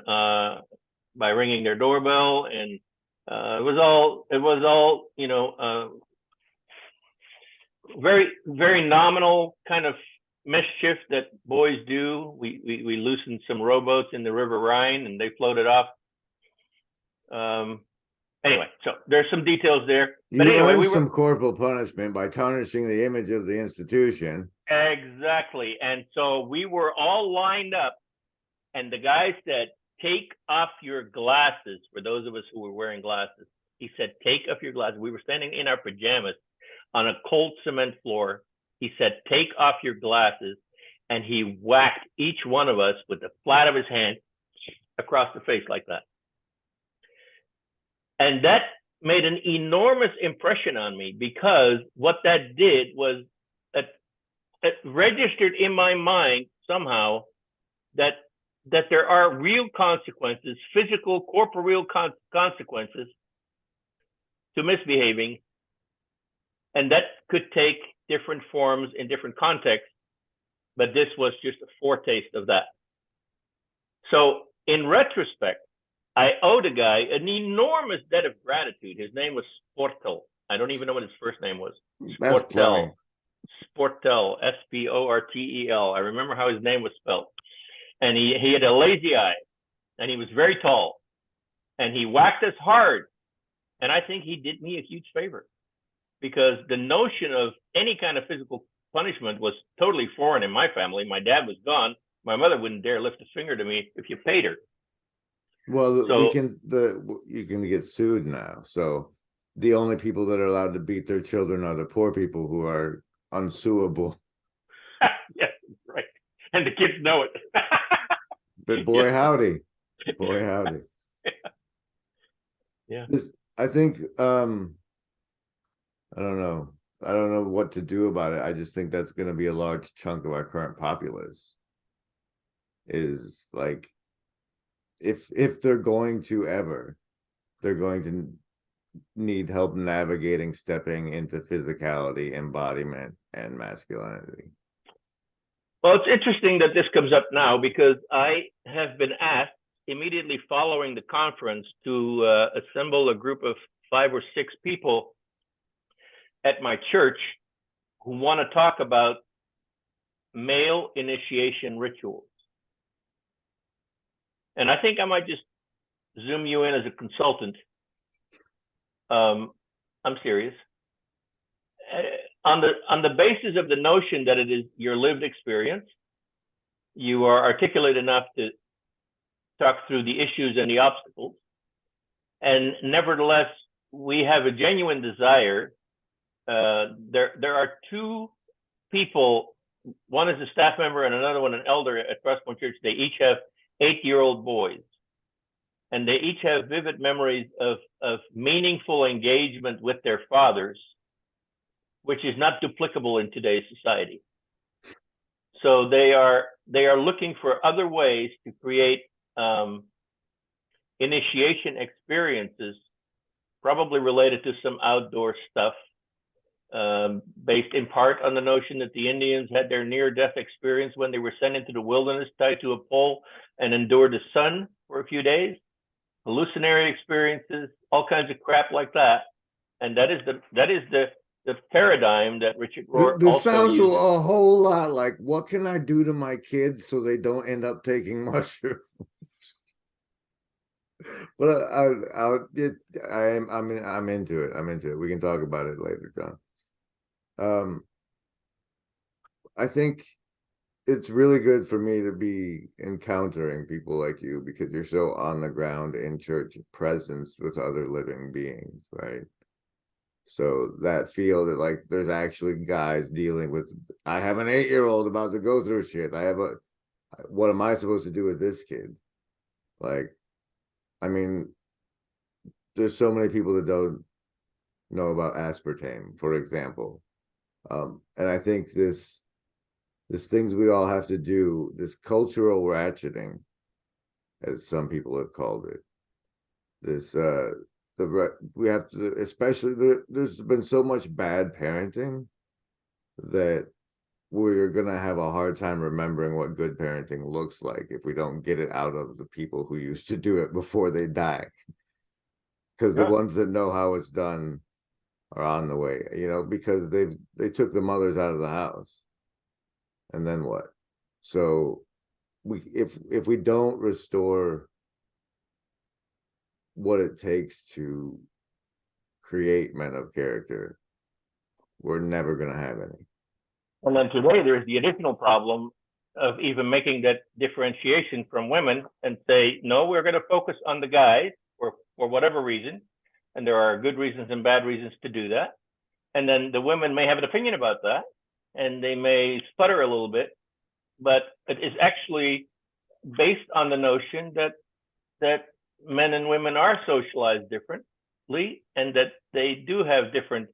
by ringing their doorbell, and it was all you know, very, very nominal kind of mischief that boys do. We loosened some rowboats in the River Rhine, and they floated off. Anyway, so there's some details there. But You anyway, earned some corporal punishment by tarnishing the image of the institution. Exactly. And so we were all lined up, and the guy said, "Take off your glasses." For those of us who were wearing glasses, he said, "Take off your glasses." We were standing in our pajamas on a cold cement floor. He said, "Take off your glasses." And he whacked each one of us with the flat of his hand across the face like that. And that made an enormous impression on me, because what that did was that it registered in my mind somehow that there are real consequences, physical, corporeal consequences to misbehaving, and that could take different forms in different contexts, but this was just a foretaste of that. So in retrospect, I owed a guy an enormous debt of gratitude. His name was Sportel. I don't even know what his first name was. Sportel. Sportel, Sportel. I remember how his name was spelled. And he had a lazy eye, and he was very tall, and he whacked us hard. And I think he did me a huge favor, because the notion of any kind of physical punishment was totally foreign in my family. My dad was gone. My mother wouldn't dare lift a finger to me if you paid her. Well, So, you can get sued now. So the only people that are allowed to beat their children are the poor people who are unsuable. yes, right. And the kids know it. But boy, howdy. Boy, howdy. Yeah. I think, I don't know. I don't know what to do about it. I just think that's going to be a large chunk of our current populace. Is like, if they're going to need help navigating stepping into physicality, embodiment, and masculinity. Well, it's interesting that this comes up now, because I have been asked immediately following the conference to assemble a group of 5 or 6 people at my church who want to talk about male initiation rituals. And I think I might just zoom you in as a consultant. I'm serious. On the basis of the notion that it is your lived experience, you are articulate enough to talk through the issues and the obstacles. And nevertheless, we have a genuine desire. There are 2 people, one is a staff member and another one an elder at Crosspoint Church. They each have 8-year-old boys, and they each have vivid memories of meaningful engagement with their fathers which is not duplicable in today's society. So they are looking for other ways to create initiation experiences, probably related to some outdoor stuff, based in part on the notion that the Indians had their near-death experience when they were sent into the wilderness, tied to a pole, and endured the sun for a few days. Hallucinatory experiences, all kinds of crap like that, and that is the paradigm that Richard Rohr This also sounds uses. a whole lot like, what can I do to my kids so they don't end up taking mushrooms? But I'm into it. I'm into it. We can talk about it later, John. I think it's really good for me to be encountering people like you, because you're so on the ground in church presence with other living beings, right? So that feel that like there's actually guys dealing with, I have an 8-year-old about to go through shit. What am I supposed to do with this kid? Like, I mean, there's so many people that don't know about aspartame, for example. And I think this things we all have to do, this cultural ratcheting, as some people have called it, we have to, especially there's been so much bad parenting that we're gonna have a hard time remembering what good parenting looks like if we don't get it out of the people who used to do it before they die, because the ones that know how it's done are on the way, because they took the mothers out of the house, and then what? So if we don't restore what it takes to create men of character, we're never going to have any. And then today there's the additional problem of even making that differentiation from women and say, no, we're going to focus on the guys for whatever reason. And there are good reasons and bad reasons to do that. And then the women may have an opinion about that, and they may sputter a little bit, but it is actually based on the notion that men and women are socialized differently, and that they do have different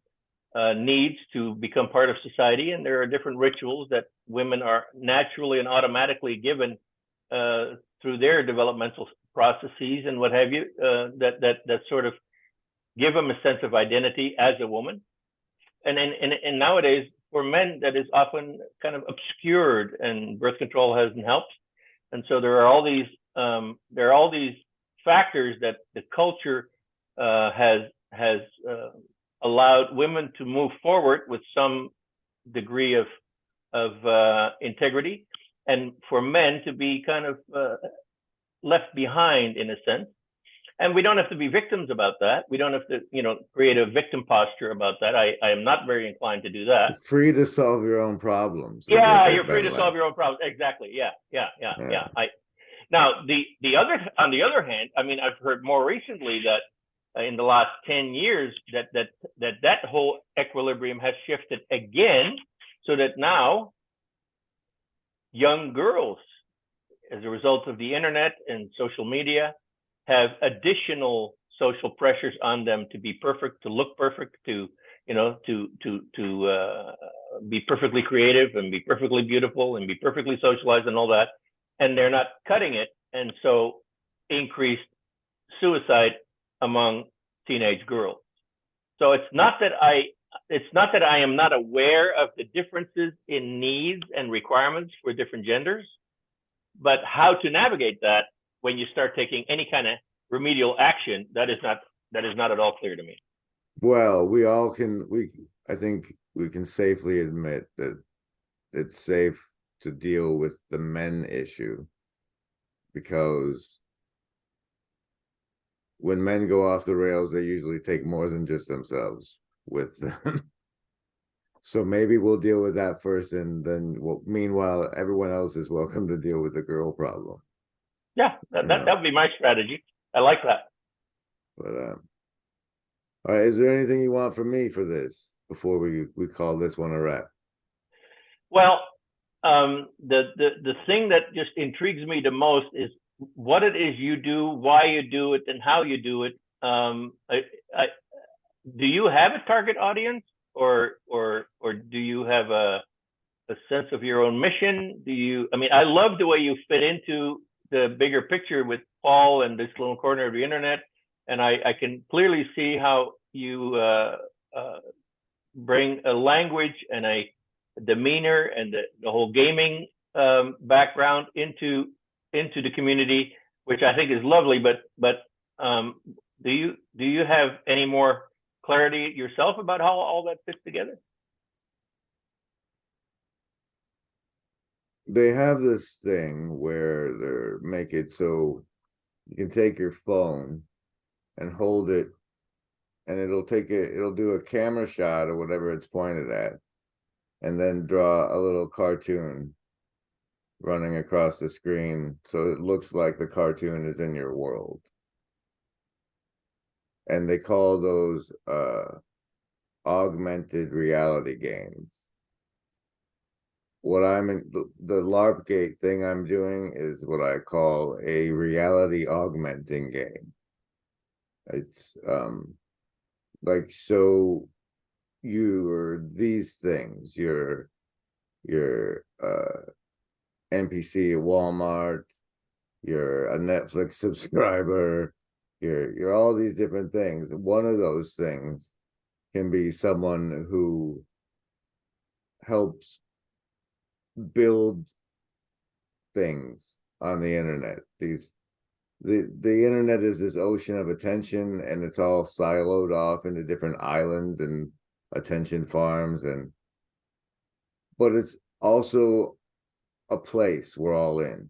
needs to become part of society, and there are different rituals that women are naturally and automatically given through their developmental processes and what have you, that sort of give them a sense of identity as a woman. And nowadays, for men, that is often kind of obscured, and birth control hasn't helped. And so there are all these factors that the culture has allowed women to move forward with some degree of integrity, and for men to be kind of left behind in a sense. And we don't have to be victims about that. We don't have to, create a victim posture about that. I am not very inclined to do that. You're free to solve your own problems. Yeah, you're free to solve your own problems. Exactly. Yeah. Now, on the other hand, I mean, I've heard more recently that in the last 10 years that whole equilibrium has shifted again, so that now young girls, as a result of the internet and social media, have additional social pressures on them to be perfect, to look perfect, to be perfectly creative and be perfectly beautiful and be perfectly socialized and all that, and they're not cutting it, and so increased suicide among teenage girls. So it's not that I am not aware of the differences in needs and requirements for different genders, but how to navigate that when you start taking any kind of remedial action, that is not at all clear to me. Well, I think we can safely admit that it's safe to deal with the men issue, because when men go off the rails, they usually take more than just themselves with them. So maybe we'll deal with that first, and then meanwhile, everyone else is welcome to deal with the girl problem. Yeah, that would be my strategy. I like that. But all right, is there anything you want from me for this before we call this one a wrap? Well, the thing that just intrigues me the most is what it is you do, why you do it, and how you do it. Do you have a target audience, or do you have a sense of your own mission? Do you? I mean, I love the way you fit into the bigger picture with Paul and this little corner of the internet, and I can clearly see how you bring a language and a demeanor and the whole gaming background into the community, which I think is lovely. But do you have any more clarity yourself about how all that fits together? They have this thing where they make it so you can take your phone and hold it, and it'll do a camera shot or whatever it's pointed at, and then draw a little cartoon running across the screen so it looks like the cartoon is in your world. And they call those augmented reality games. What I'm in the LARP gate thing I'm doing is what I call a reality augmenting game. It's like, so you're these things, you're NPC at Walmart, you're a Netflix subscriber, you're all these different things. One of those things can be someone who helps build things on the internet. The internet is this ocean of attention, and it's all siloed off into different islands and attention farms, but it's also a place we're all in.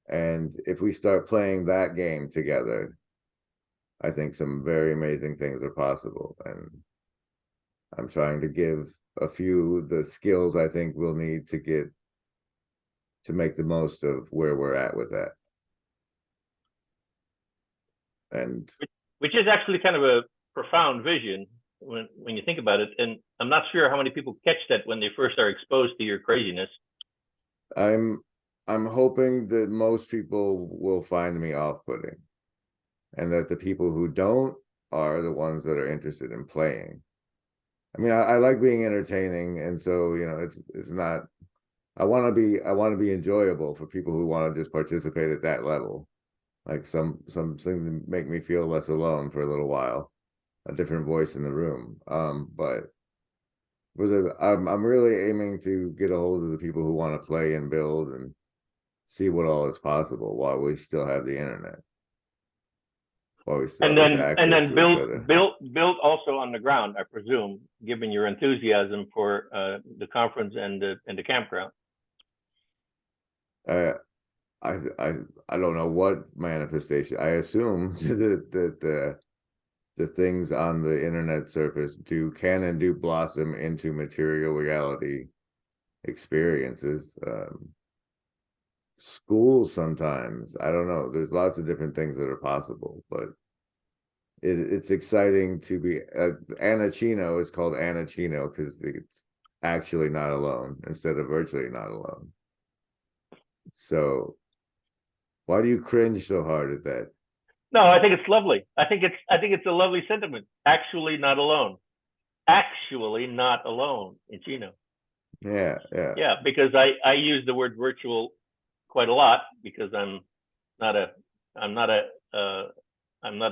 And if we start playing that game together, I think some very amazing things are possible. And I'm trying to give a few the skills I think we'll need to make the most of where we're at with that. And which is actually kind of a profound vision when you think about it. And I'm not sure how many people catch that when they first are exposed to your craziness. I'm hoping that most people will find me off-putting, and that the people who don't are the ones that are interested in playing. I mean, I like being entertaining, and so, you know, it's not. I want to be enjoyable for people who want to just participate at that level, like something to make me feel less alone for a little while, a different voice in the room. But I'm really aiming to get a hold of the people who want to play and build and see what all is possible while we still have the internet, while we still have this access to each other. build also on the ground, I presume, given your enthusiasm for the conference and the campground. I don't know what manifestation. I assume that the things on the internet surface can blossom into material reality experiences. Schools sometimes, I don't know, there's lots of different things that are possible, but it's exciting to be Anna Chino is called Anna Chino because it's actually not alone instead of virtually not alone. So why do you cringe so hard at that? No, I think it's lovely. I think it's a lovely sentiment. Actually not alone. Actually not alone in Chino. Yeah, because I use the word virtual quite a lot because I'm not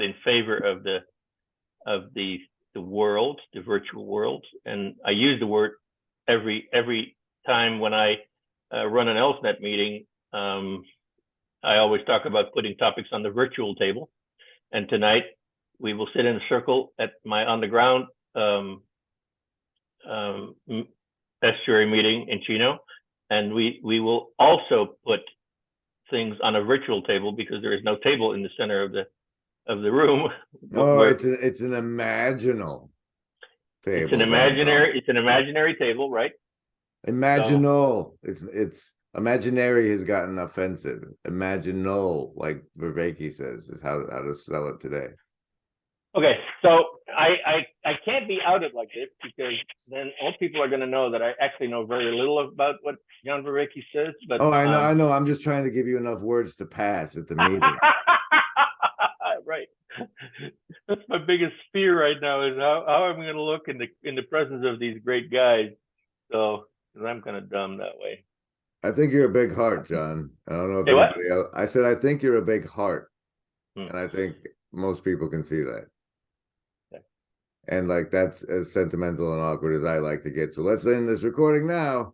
in favor of the world, the virtual world, and I use the word every time when I run an LSNet meeting. I always talk about putting topics on the virtual table, and tonight we will sit in a circle at my on the ground estuary meeting in Chino, and we will also put things on a virtual table because there is no table in the center of the room. Oh, it's an imaginal table. It's an imaginary table, right? Imaginal. So, it's imaginary has gotten offensive. Imaginal, like Vervaeke says, is how to sell it today. Okay, so I can't be outed like this because then all people are going to know that I actually know very little about what John Vervaeke says. But I know. I'm just trying to give you enough words to pass at the meeting. Right. That's my biggest fear right now is how I'm going to look in the presence of these great guys. So, 'cause I'm kind of dumb that way. I think you're a big heart, John. I don't know if Hey, what? anybody else. I said I think you're a big heart, Hmm. and I think most people can see that. Okay. And like that's as sentimental and awkward as I like to get. So let's end this recording now.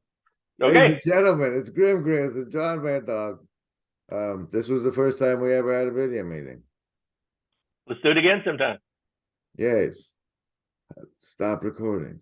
Okay. Ladies and gentlemen, it's Grim Grizz and John Vandonk. This was the first time we ever had a video meeting. Let's do it again sometime. Yes. Stop recording.